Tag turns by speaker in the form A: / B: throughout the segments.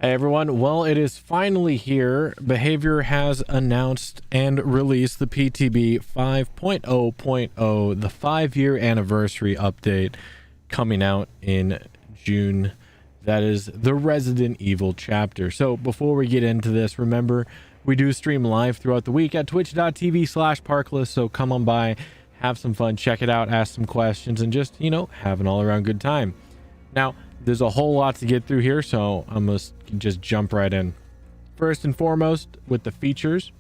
A: Hey everyone, well, it is finally here. Behavior has announced and released the PTB 5.0.0, the 5-year anniversary update coming out in June. That is the Resident Evil chapter. So before we get into this, remember we do stream live throughout the week at twitch.tv/Parklis. So come on by, have some fun, check it out, ask some questions, and just, have an all around good time. Now, there's a whole lot to get through here, so I must just jump right in. First and foremost, with the features,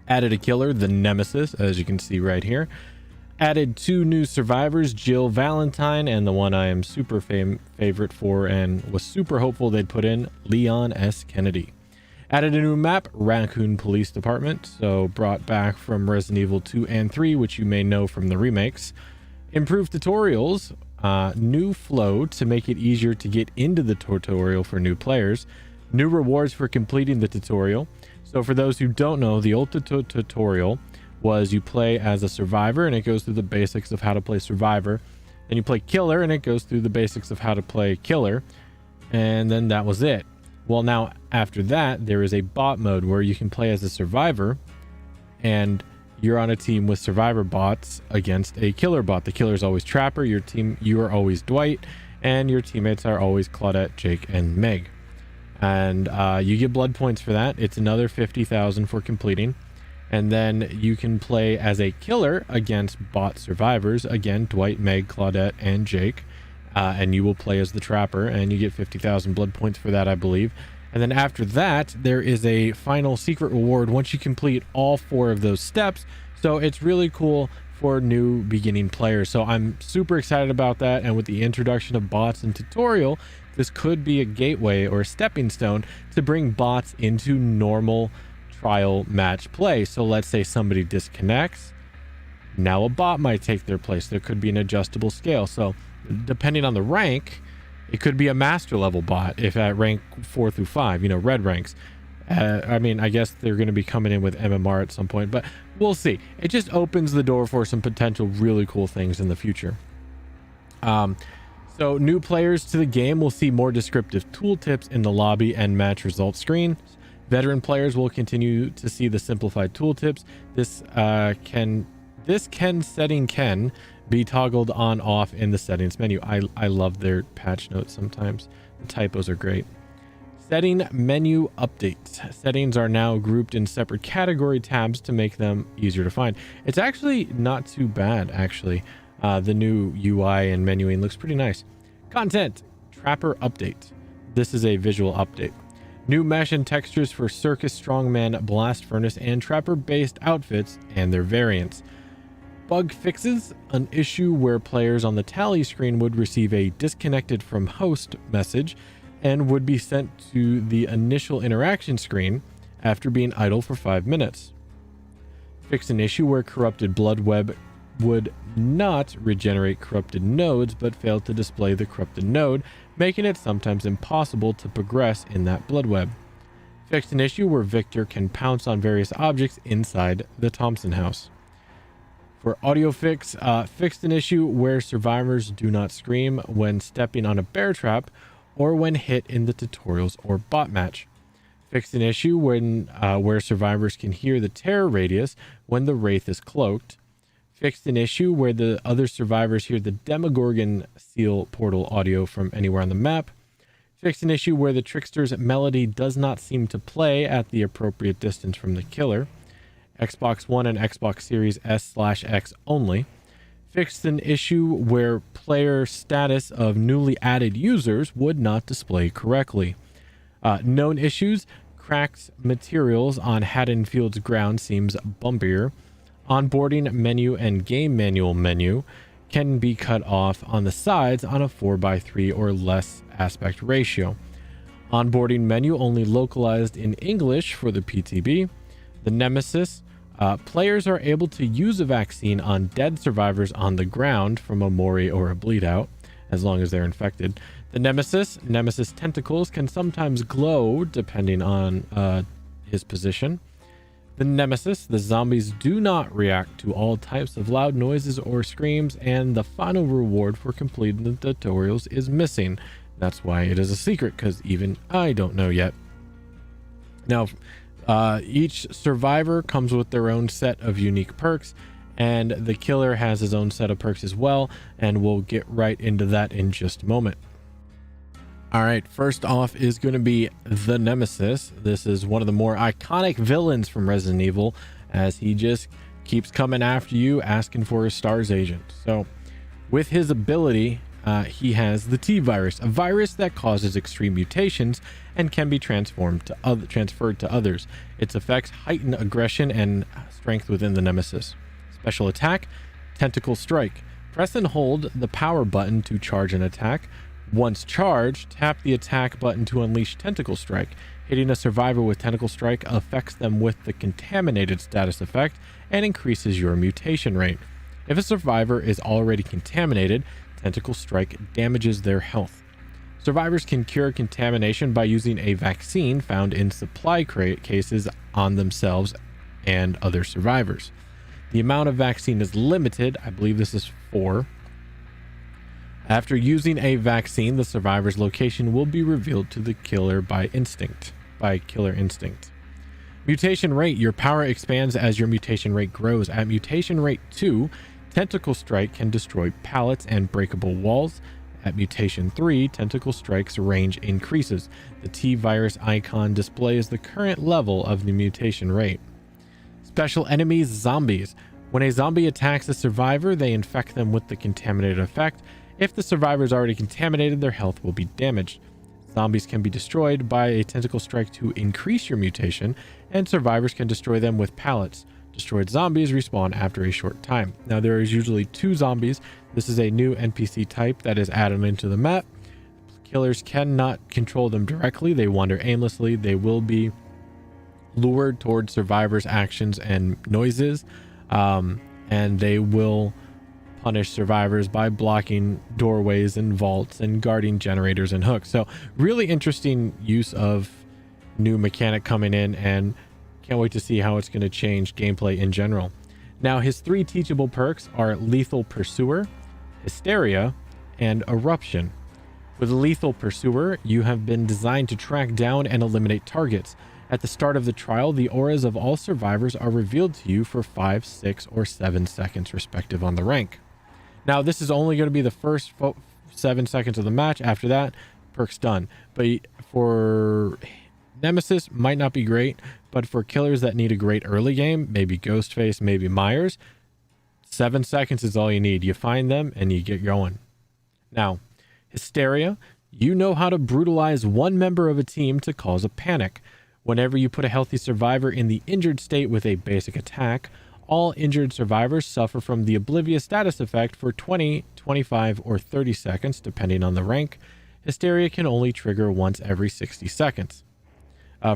A: added a killer, the Nemesis, as you can see right here. Added 2 new survivors, Jill Valentine, and the one I am super favorite for and was super hopeful they'd put in, Leon S. Kennedy. Added a new map, Raccoon Police Department, so brought back from Resident Evil 2 and 3, which you may know from the remakes. Improved tutorials, new flow to make it easier to get into the tutorial for new players, new rewards for completing the tutorial. So for those who don't know, the old tutorial was you play as a survivor and it goes through the basics of how to play survivor. Then you play killer and it goes through the basics of how to play killer, and then that was it. Well, now after that there is a bot mode where you can play as a survivor and you're on a team with survivor bots against a killer bot. The killer is always Trapper, you are always Dwight, and your teammates are always Claudette, Jake, and Meg. And you get blood points for that. It's another 50,000 for completing. And then you can play as a killer against bot survivors, again, Dwight, Meg, Claudette, and Jake. And you will play as the Trapper, and you get 50,000 blood points for that, I believe. And then after that, there is a final secret reward once you complete all 4 of those steps. So it's really cool for new beginning players. So I'm super excited about that. And with the introduction of bots and tutorial, this could be a gateway or a stepping stone to bring bots into normal trial match play. So let's say somebody disconnects. Now a bot might take their place. There could be an adjustable scale. So depending on the rank, it could be a master level bot if at rank 4 through 5, red ranks. I mean, I guess they're going to be coming in with MMR at some point, but we'll see. It just opens the door for some potential really cool things in the future. So new players to the game will see more descriptive tooltips in the lobby and match results screen. Veteran players will continue to see the simplified tooltips. This setting can be toggled on off in the settings menu. I love their patch notes sometimes. The typos are great. Setting menu updates. Settings are now grouped in separate category tabs to make them easier to find. It's actually not too bad, actually. The new UI and menuing looks pretty nice. Content. Trapper update. This is a visual update. New mesh and textures for Circus Strongman, Blast Furnace, and Trapper-based outfits and their variants. Bug fixes. An issue where players on the tally screen would receive a disconnected from host message and would be sent to the initial interaction screen after being idle for 5 minutes. Fix an issue where corrupted blood web would not regenerate corrupted nodes but failed to display the corrupted node, making it sometimes impossible to progress in that blood web. Fixed an issue where Victor can pounce on various objects inside the Thompson house. For audio fix, fixed an issue where survivors do not scream when stepping on a bear trap or when hit in the tutorials or bot match. Fixed an issue where survivors can hear the terror radius when the wraith is cloaked. Fixed an issue where the other survivors hear the Demogorgon seal portal audio from anywhere on the map. Fixed an issue where the trickster's melody does not seem to play at the appropriate distance from the killer. Xbox One and Xbox Series S/X only. Fixed an issue where player status of newly added users would not display correctly. Known issues: cracked materials on Haddonfield's ground seems bumpier. Onboarding menu and game manual menu can be cut off on the sides on a 4:3 or less aspect ratio. Onboarding menu only localized in English for the PTB. The Nemesis. Players are able to use a vaccine on dead survivors on the ground from a mori or a bleed out, as long as they're infected. The Nemesis tentacles can sometimes glow depending on his position. The Nemesis, the zombies do not react to all types of loud noises or screams, and the final reward for completing the tutorials is missing. That's why it is a secret, because even I don't know yet. Now, each survivor comes with their own set of unique perks, and the killer has his own set of perks as well, and we'll get right into that in just a moment. All right, first off is going to be the Nemesis. This is one of the more iconic villains from Resident Evil, as he just keeps coming after you, asking for a STARS agent. So with his ability, he has the T-Virus, a virus that causes extreme mutations and can be transferred to others. Its effects heighten aggression and strength within the Nemesis. Special attack, Tentacle Strike. Press and hold the power button to charge an attack. Once charged, tap the attack button to unleash Tentacle Strike. Hitting a survivor with Tentacle Strike affects them with the contaminated status effect and increases your mutation rate. If a survivor is already contaminated, Tentacle Strike damages their health. Survivors can cure contamination by using a vaccine found in supply cases on themselves and other survivors. The amount of vaccine is limited. I believe this is 4. After using a vaccine, the survivor's location will be revealed to the killer by killer instinct. Mutation rate. Your power expands as your mutation rate grows. At mutation rate 2, Tentacle Strike can destroy pallets and breakable walls. At mutation 3, Tentacle Strike's range increases. The T-Virus icon displays the current level of the mutation rate. Special enemies, zombies. When a zombie attacks a survivor, they infect them with the contaminated effect. If the survivor is already contaminated, their health will be damaged. Zombies can be destroyed by a Tentacle Strike to increase your mutation, and survivors can destroy them with pallets. Destroyed zombies respawn after a short time. Now, there is usually 2 zombies. This is a new NPC type that is added into the map. Killers cannot control them directly. They wander aimlessly. They will be lured towards survivors' actions and noises, and they will punish survivors by blocking doorways and vaults and guarding generators and hooks. So really interesting use of new mechanic coming in, and can't wait to see how it's going to change gameplay in general. Now, his 3 teachable perks are Lethal Pursuer, Hysteria, and Eruption. With Lethal Pursuer, you have been designed to track down and eliminate targets. At the start of the trial, the auras of all survivors are revealed to you for 5, 6, or 7 seconds respective on the rank. Now, this is only going to be the first 7 seconds of the match. After that, perk's done. But for Nemesis, might not be great, but for killers that need a great early game, maybe Ghostface, maybe Myers, 7 seconds is all you need. You find them and you get going. Now, Hysteria, you know how to brutalize one member of a team to cause a panic. Whenever you put a healthy survivor in the injured state with a basic attack, all injured survivors suffer from the Oblivious status effect for 20, 25, or 30 seconds, depending on the rank. Hysteria can only trigger once every 60 seconds.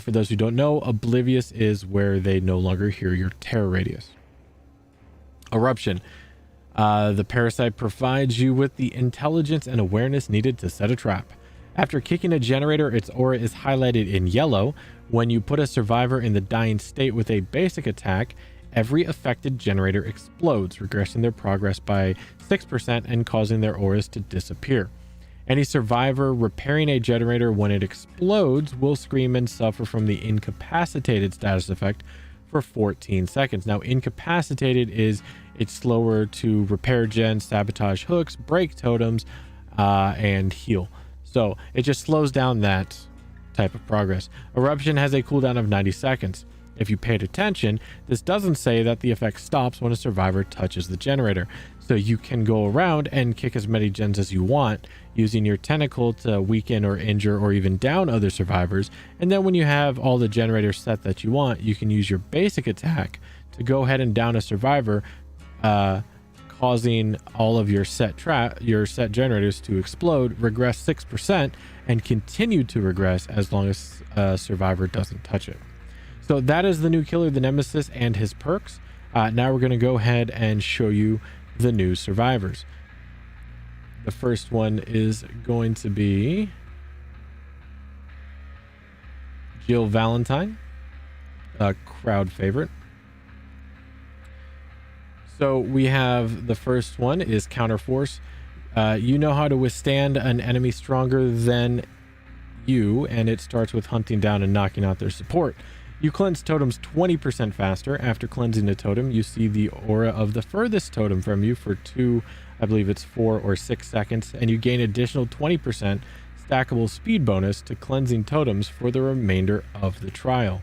A: For those who don't know, Oblivious is where they no longer hear your terror radius. Eruption. The parasite provides you with the intelligence and awareness needed to set a trap. After kicking a generator, its aura is highlighted in yellow. When you put a survivor in the dying state with a basic attack, every affected generator explodes, regressing their progress by 6% and causing their auras to disappear. Any survivor repairing a generator when it explodes will scream and suffer from the incapacitated status effect for 14 seconds. Now, incapacitated is it's slower to repair gens, sabotage hooks, break totems, and heal. So it just slows down that type of progress. Eruption has a cooldown of 90 seconds. If you paid attention, this doesn't say that the effect stops when a survivor touches the generator. So you can go around and kick as many gens as you want, using your tentacle to weaken or injure or even down other survivors. And then when you have all the generators set that you want, you can use your basic attack to go ahead and down a survivor, causing all of your set generators to explode, regress 6%, and continue to regress as long as a survivor doesn't touch it. So that is the new killer, the Nemesis, and his perks. Now we're going to go ahead and show you the new survivors. The first one is going to be Jill Valentine, a crowd favorite. So we have the first one is Counterforce. You know how to withstand an enemy stronger than you, and it starts with hunting down and knocking out their support. You cleanse totems 20% faster. After cleansing a totem, you see the aura of the furthest totem from you for 2, I believe it's 4 or 6 seconds, and you gain additional 20% stackable speed bonus to cleansing totems for the remainder of the trial.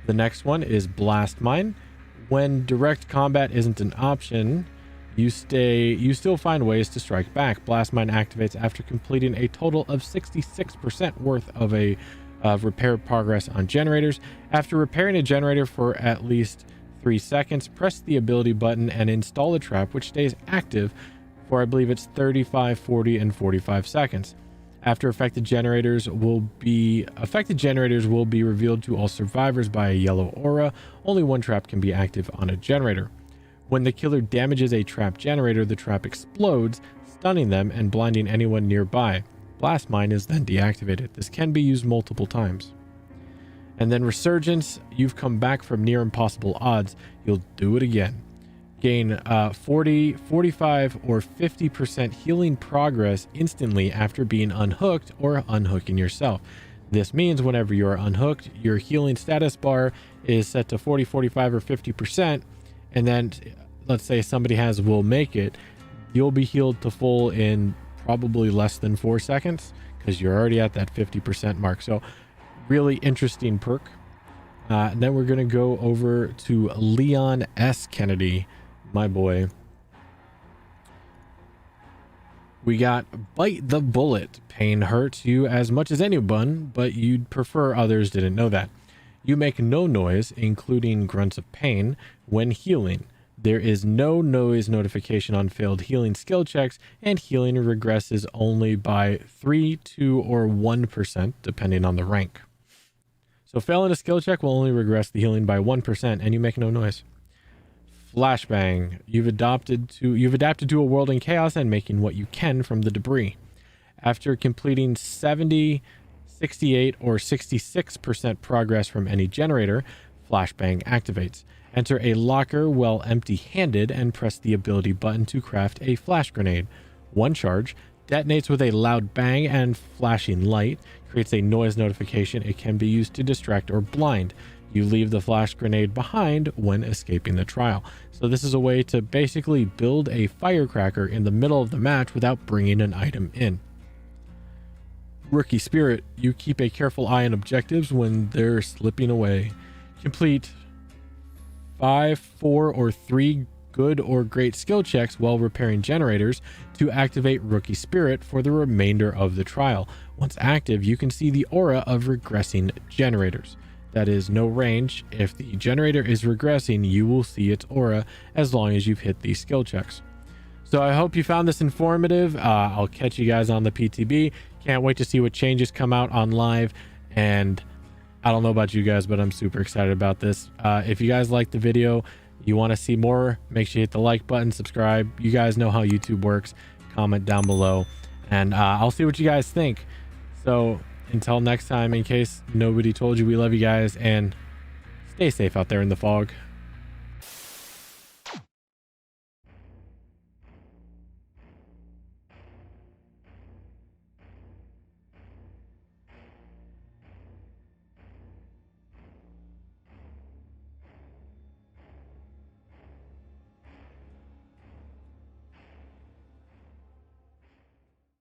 A: The next one is Blast Mine. When direct combat isn't an option, you still find ways to strike back. Blast Mine activates after completing a total of 66% worth of a repair progress on generators. After repairing a generator for at least 3 seconds, press the ability button and install a trap which stays active for, I believe it's 35, 40, and 45 seconds. After affected generators will be revealed to all survivors by a yellow aura. Only one trap can be active on a generator. When the killer damages a trap generator, the trap explodes, stunning them and blinding anyone nearby. Blast Mine is then deactivated. This can be used multiple times. And then Resurgence, you've come back from near impossible odds. You'll do it again. Gain 40, 45, or 50% healing progress instantly after being unhooked or unhooking yourself. This means whenever you are unhooked, your healing status bar is set to 40, 45, or 50%. And then let's say somebody has will make it, you'll be healed to full in probably less than 4 seconds because you're already at that 50% mark. So really interesting perk. And then we're going to go over to Leon S. Kennedy, my boy. We got Bite the Bullet. Pain hurts you as much as anyone, but you'd prefer others didn't know that. You make no noise, including grunts of pain, when healing. There is no noise notification on failed healing skill checks, and healing regresses only by 3, 2, or 1%, depending on the rank. So failing a skill check will only regress the healing by 1%, and you make no noise. Flashbang. You've adapted to a world in chaos and making what you can from the debris. After completing 70, 68, or 66% progress from any generator, Flashbang activates. Enter a locker while empty-handed and press the ability button to craft a flash grenade. One charge detonates with a loud bang and flashing light, creates a noise notification. It can be used to distract or blind. You leave the flash grenade behind when escaping the trial. So this is a way to basically build a firecracker in the middle of the match without bringing an item in. Rookie Spirit. You keep a careful eye on objectives when they're slipping away. Complete 5, 4, or 3 good or great skill checks while repairing generators to activate Rookie Spirit for the remainder of the trial. Once active, you can see the aura of regressing generators. That is no range. If the generator is regressing, you will see its aura as long as you've hit these skill checks. So I hope you found this informative. I'll catch you guys on the PTB. Can't wait to see what changes come out on live. And I don't know about you guys, but I'm super excited about this. If you guys like the video, you want to see more, make sure you hit the like button, subscribe. You guys know how YouTube works. Comment down below, and I'll see what you guys think. So until next time, in case nobody told you, we love you guys, and stay safe out there in the fog.